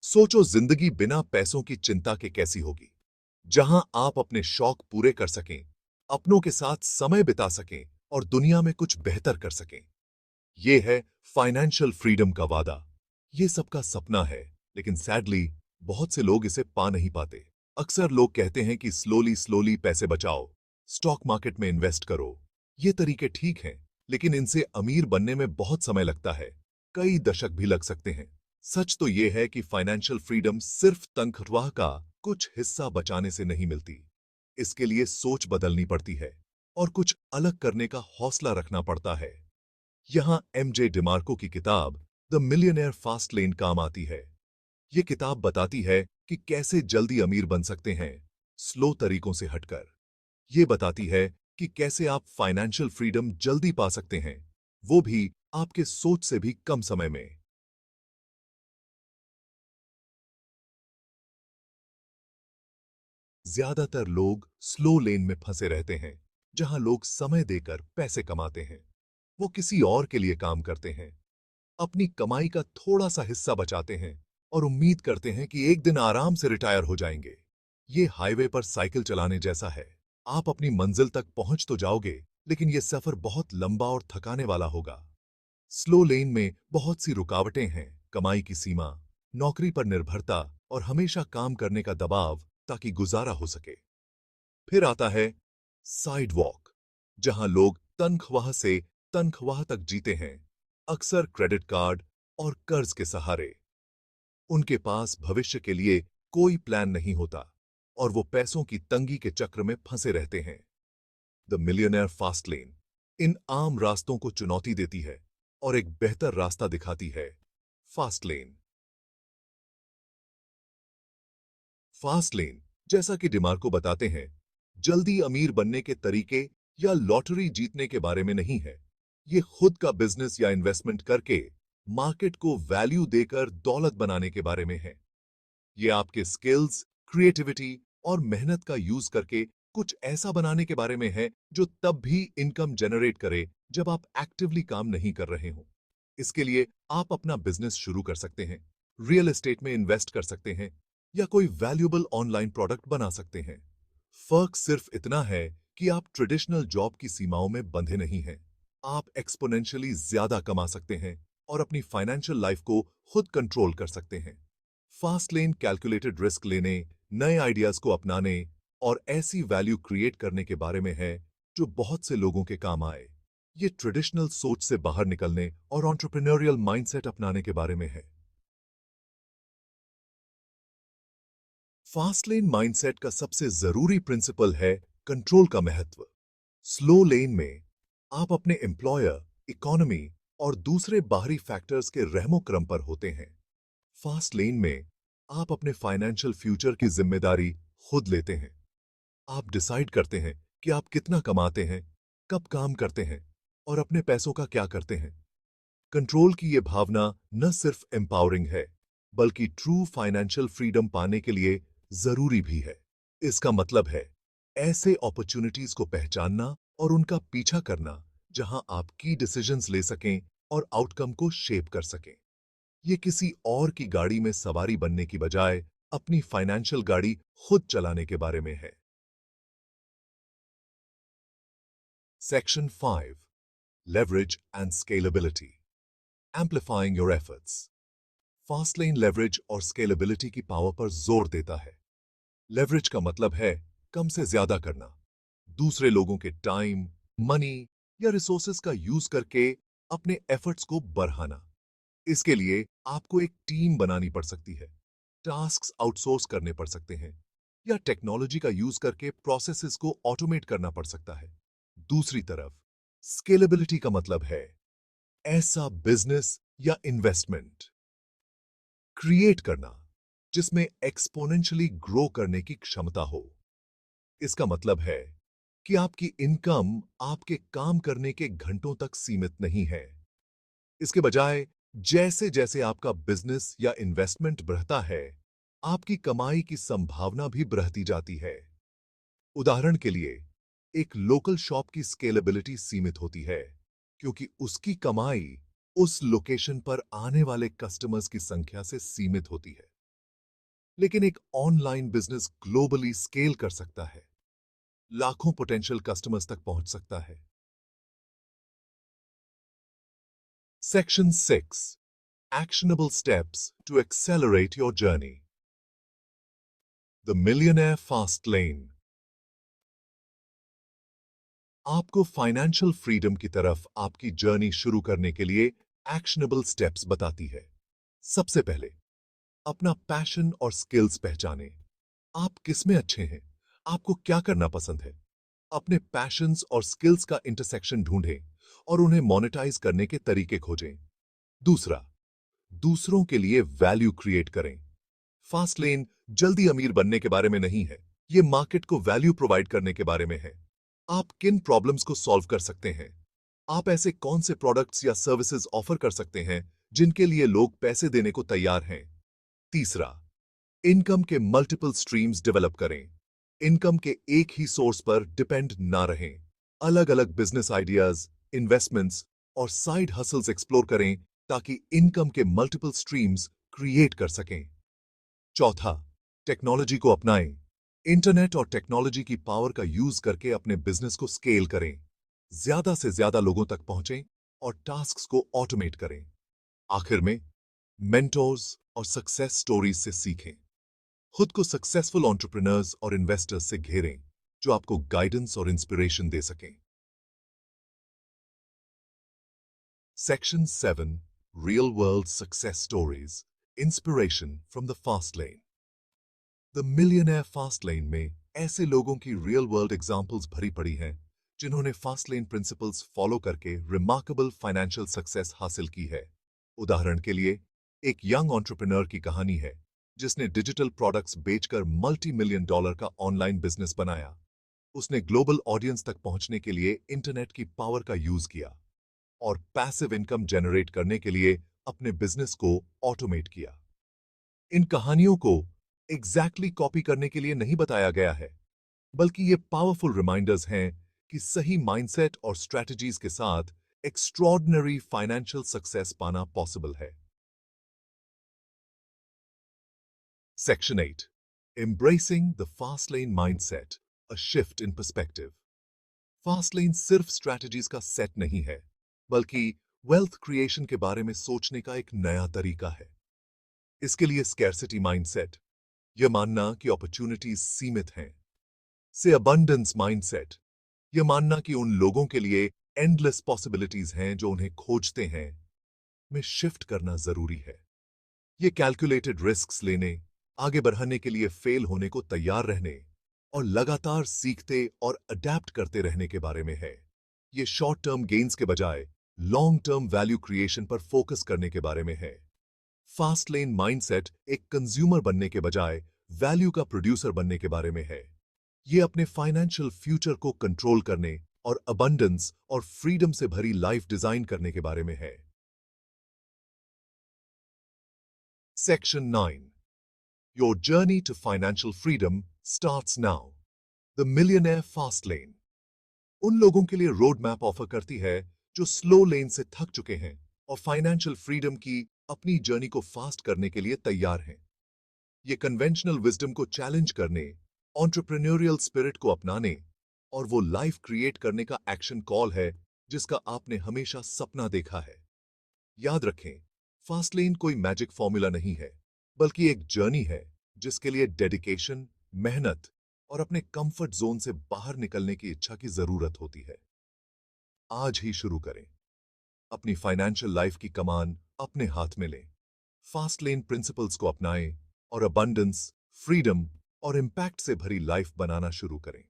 सोचो जिंदगी बिना पैसों की चिंता के कैसी होगी, जहां आप अपने शौक पूरे कर सकें, अपनों के साथ समय बिता सकें और दुनिया में कुछ बेहतर कर सकें। यह है फाइनेंशियल फ्रीडम का वादा। ये सबका सपना है, लेकिन सैडली बहुत से लोग इसे पा नहीं पाते। अक्सर लोग कहते हैं कि स्लोली स्लोली पैसे बचाओ, स्टॉक मार्केट में इन्वेस्ट करो। ये तरीके ठीक हैं, लेकिन इनसे अमीर बनने में बहुत समय लगता है, कई दशक भी लग सकते हैं। सच तो यह है कि फाइनेंशियल फ्रीडम सिर्फ तनख्वाह का कुछ हिस्सा बचाने से नहीं मिलती। इसके लिए सोच बदलनी पड़ती है और कुछ अलग करने का हौसला रखना पड़ता है। यहां एमजे डिमार्को की किताब द मिलियनेयर फास्ट लेन काम आती है। ये किताब बताती है कि कैसे जल्दी अमीर बन सकते हैं, स्लो तरीकों से हटकर। ये बताती है कि कैसे आप फाइनेंशियल फ्रीडम जल्दी पा सकते हैं, वो भी आपके सोच से भी कम समय में। ज्यादातर लोग स्लो लेन में फंसे रहते हैं, जहां लोग समय देकर पैसे कमाते हैं। वो किसी और के लिए काम करते हैं, अपनी कमाई का थोड़ा सा हिस्सा बचाते हैं और उम्मीद करते हैं कि एक दिन आराम से रिटायर हो जाएंगे। ये हाईवे पर साइकिल चलाने जैसा है। आप अपनी मंजिल तक पहुंच तो जाओगे, लेकिन यह सफर बहुत लंबा और थकाने वाला होगा। स्लो लेन में बहुत सी रुकावटें हैं, कमाई की सीमा, नौकरी पर निर्भरता और हमेशा काम करने का दबाव ताकि गुजारा हो सके। फिर आता है साइड वॉक, जहां लोग तनख्वाह से तनख्वाह तक जीते हैं, अक्सर क्रेडिट कार्ड और कर्ज के सहारे। उनके पास भविष्य के लिए कोई प्लान नहीं होता और वो पैसों की तंगी के चक्र में फंसे रहते हैं। द मिलियनेयर फास्ट लेन इन आम रास्तों को चुनौती देती है और एक बेहतर रास्ता दिखाती है। Fast lane. फास्ट लेन, जैसा कि डिमार्को बताते हैं, जल्दी अमीर बनने के तरीके या लॉटरी जीतने के बारे में नहीं है। ये खुद का बिजनेस या इन्वेस्टमेंट करके मार्केट को वैल्यू देकर दौलत बनाने के बारे में है। ये आपके स्किल्स, क्रिएटिविटी और मेहनत का यूज करके कुछ ऐसा बनाने के बारे में है जो तब भी इनकम जनरेट करे जब आप एक्टिवली काम नहीं कर रहे हो। इसके लिए आप अपना बिजनेस शुरू कर सकते हैं, रियल एस्टेट में इन्वेस्ट कर सकते हैं या कोई वैल्यूएबल ऑनलाइन प्रोडक्ट बना सकते हैं। फर्क सिर्फ इतना है कि आप ट्रेडिशनल जॉब की सीमाओं में बंधे नहीं हैं। आप एक्सपोनेंशियली ज्यादा कमा सकते हैं और अपनी फाइनेंशियल लाइफ को खुद कंट्रोल कर सकते हैं। फास्ट लेन कैलकुलेटेड रिस्क लेने, नए आइडियाज को अपनाने और ऐसी वैल्यू क्रिएट करने के बारे में है जो बहुत से लोगों के काम आए। ये ट्रेडिशनल सोच से बाहर निकलने और एंटरप्रेन्योरियल माइंडसेट अपनाने के बारे में है। फास्ट लेन माइंडसेट का सबसे जरूरी प्रिंसिपल है कंट्रोल का महत्व। स्लो लेन में आप अपने एम्प्लॉयर, इकोनॉमी और दूसरे बाहरी फैक्टर्स के रहमो क्रम पर होते हैं। फास्ट लेन में आप अपने फाइनेंशियल फ्यूचर की जिम्मेदारी खुद लेते हैं। आप डिसाइड करते हैं कि आप कितना कमाते हैं, कब काम करते हैं और अपने पैसों का क्या करते हैं। कंट्रोल की यह भावना न सिर्फ एम्पावरिंग है, बल्कि ट्रू फाइनेंशियल फ्रीडम पाने के लिए जरूरी भी है। इसका मतलब है ऐसे अपॉर्चुनिटीज को पहचानना और उनका पीछा करना जहां आप की डिसीजंस ले सकें और आउटकम को शेप कर सकें। ये किसी और की गाड़ी में सवारी बनने की बजाय अपनी फाइनेंशियल गाड़ी खुद चलाने के बारे में है। Section 5, leverage and scalability, amplifying your efforts. Fastlane leverage और स्केलेबिलिटी की पावर पर जोर देता है। लेवरेज का मतलब है कम से ज्यादा करना, दूसरे लोगों के टाइम, मनी या रिसोर्सेज का यूज करके अपने एफर्ट्स को बढ़ाना। इसके लिए आपको एक टीम बनानी पड़ सकती है, टास्क्स आउटसोर्स करने पड़ सकते हैं या टेक्नोलॉजी का यूज करके प्रोसेसेस को ऑटोमेट करना पड़ सकता है। दूसरी तरफ स्केलेबिलिटी का मतलब है ऐसा बिजनेस या इन्वेस्टमेंट क्रिएट करना जिसमें एक्सपोनेंशियली ग्रो करने की क्षमता हो। इसका मतलब है कि आपकी इनकम आपके काम करने के घंटों तक सीमित नहीं है। इसके बजाय जैसे जैसे आपका बिजनेस या इन्वेस्टमेंट बढ़ता है, आपकी कमाई की संभावना भी बढ़ती जाती है। उदाहरण के लिए, एक लोकल शॉप की स्केलेबिलिटी सीमित होती है क्योंकि उसकी कमाई उस लोकेशन पर आने वाले कस्टमर्स की संख्या से सीमित होती है। लेकिन एक ऑनलाइन बिजनेस ग्लोबली स्केल कर सकता है, लाखों पोटेंशियल कस्टमर्स तक पहुंच सकता है। Section 6, actionable steps to accelerate your journey. The Millionaire Fast Lane. आपको फाइनेंशियल फ्रीडम की तरफ आपकी जर्नी शुरू करने के लिए एक्शनेबल स्टेप्स बताती है। सबसे पहले अपना पैशन और स्किल्स पहचानें। आप किसमें अच्छे हैं, आपको क्या करना पसंद है। अपने पैशंस और स्किल्स का इंटरसेक्शन ढूंढें और उन्हें मोनेटाइज करने के तरीके खोजें। दूसरा, दूसरों के लिए वैल्यू क्रिएट करें। फास्ट लेन जल्दी अमीर बनने के बारे में नहीं है, ये मार्केट को वैल्यू प्रोवाइड करने के बारे में है। आप किन प्रॉब्लम्स को सॉल्व कर सकते हैं, आप ऐसे कौन से प्रोडक्ट्स या सर्विसेज ऑफर कर सकते हैं जिनके लिए लोग पैसे देने को तैयार हैं। तीसरा, इनकम के मल्टीपल स्ट्रीम्स डेवलप करें। इनकम के एक ही सोर्स पर डिपेंड ना रहें। अलग अलग बिजनेस आइडियाज, इन्वेस्टमेंट्स और साइड हसल्स एक्सप्लोर करें ताकि इनकम के मल्टीपल स्ट्रीम्स क्रिएट कर सकें। चौथा, टेक्नोलॉजी को अपनाएं। इंटरनेट और टेक्नोलॉजी की पावर का यूज करके अपने बिजनेस को स्केल करें। ज्यादा से ज्यादा लोगों तक पहुंचें और टास्क्स को ऑटोमेट करें। आखिर में, मेंटोर्स और सक्सेस स्टोरीज से सीखें। खुद को सक्सेसफुल एंटरप्रेन्योर्स और इन्वेस्टर्स से घेरें जो आपको गाइडेंस और इंस्पिरेशन दे सकें। Section 7, real world success stories, inspiration from the fast lane. The millionaire fast लेन में ऐसे लोगों की रियल वर्ल्ड एग्जाम्पल्स भरी पड़ी हैं जिन्होंने फास्ट लेन प्रिंसिपल्स फॉलो करके रिमार्केबल फाइनेंशियल सक्सेस हासिल की है। उदाहरण के लिए, एक यंग एंटरप्रेन्योर की कहानी है जिसने डिजिटल प्रोडक्ट्स बेचकर मल्टी मिलियन डॉलर का ऑनलाइन बिजनेस बनाया। उसने ग्लोबल ऑडियंस तक पहुंचने के लिए इंटरनेट की पावर का यूज किया और पैसिव इनकम जनरेट करने के लिए अपने बिजनेस को ऑटोमेट किया। इन कहानियों को एग्जैक्टली कॉपी करने के लिए नहीं बताया गया है, बल्कि ये पावरफुल रिमाइंडर्स हैं कि सही माइंडसेट और स्ट्रेटजीज के साथ एक्स्ट्रॉर्डिनरी फाइनेंशियल सक्सेस पाना पॉसिबल है। Section 8, embracing the fast lane mindset, a shift in perspective. Fast lane सिर्फ स्ट्रेटजीज का सेट नहीं है, बल्कि वेल्थ क्रिएशन के बारे में सोचने का एक नया तरीका है। इसके लिए स्कैर्सिटी माइंडसेट, यह मानना कि अपॉर्चुनिटीज सीमित हैं, से अबंडेंस माइंडसेट, यह मानना कि उन लोगों के लिए एंडलेस पॉसिबिलिटीज हैं जो उन्हें खोजते हैं, में शिफ्ट करना जरूरी है। ये कैलकुलेटेड रिस्क्स लेने, आगे बढ़ने के लिए फेल होने को तैयार रहने और लगातार सीखते और अडेप्ट करते रहने के बारे में है। ये शॉर्ट टर्म गेन्स के बजाय लॉन्ग टर्म वैल्यू क्रिएशन पर फोकस करने के बारे में है। फास्ट लेन माइंडसेट एक कंज्यूमर बनने के बजाय वैल्यू का प्रोड्यूसर बनने के बारे में है। ये अपने फाइनेंशियल फ्यूचर को कंट्रोल करने और अबंडेंस और फ्रीडम से भरी लाइफ डिजाइन करने के बारे में है। Section 9, your journey to financial freedom starts now, the millionaire fast lane. उन लोगों के लिए रोड मैप ऑफर करती है जो स्लो लेन से थक चुके हैं और फाइनेंशियल फ्रीडम की अपनी जर्नी को फास्ट करने के लिए तैयार हैं। ये कन्वेंशनल विजडम को चैलेंज करने, एंटरप्रेन्योरियल स्पिरिट को अपनाने और वो लाइफ क्रिएट करने का एक्शन कॉल है जिसका आपने हमेशा सपना देखा है। याद रखें, फास्ट लेन कोई मैजिक फॉर्मूला नहीं है, बल्कि एक जर्नी है जिसके लिए डेडिकेशन, मेहनत और अपने कंफर्ट जोन से बाहर निकलने की इच्छा की जरूरत होती है। आज ही शुरू करें। अपनी फाइनेंशियल लाइफ की कमान अपने हाथ में लें। फास्ट लेन प्रिंसिपल्स को अपनाएं और अबंडेंस, फ्रीडम और इम्पैक्ट से भरी लाइफ बनाना शुरू करें।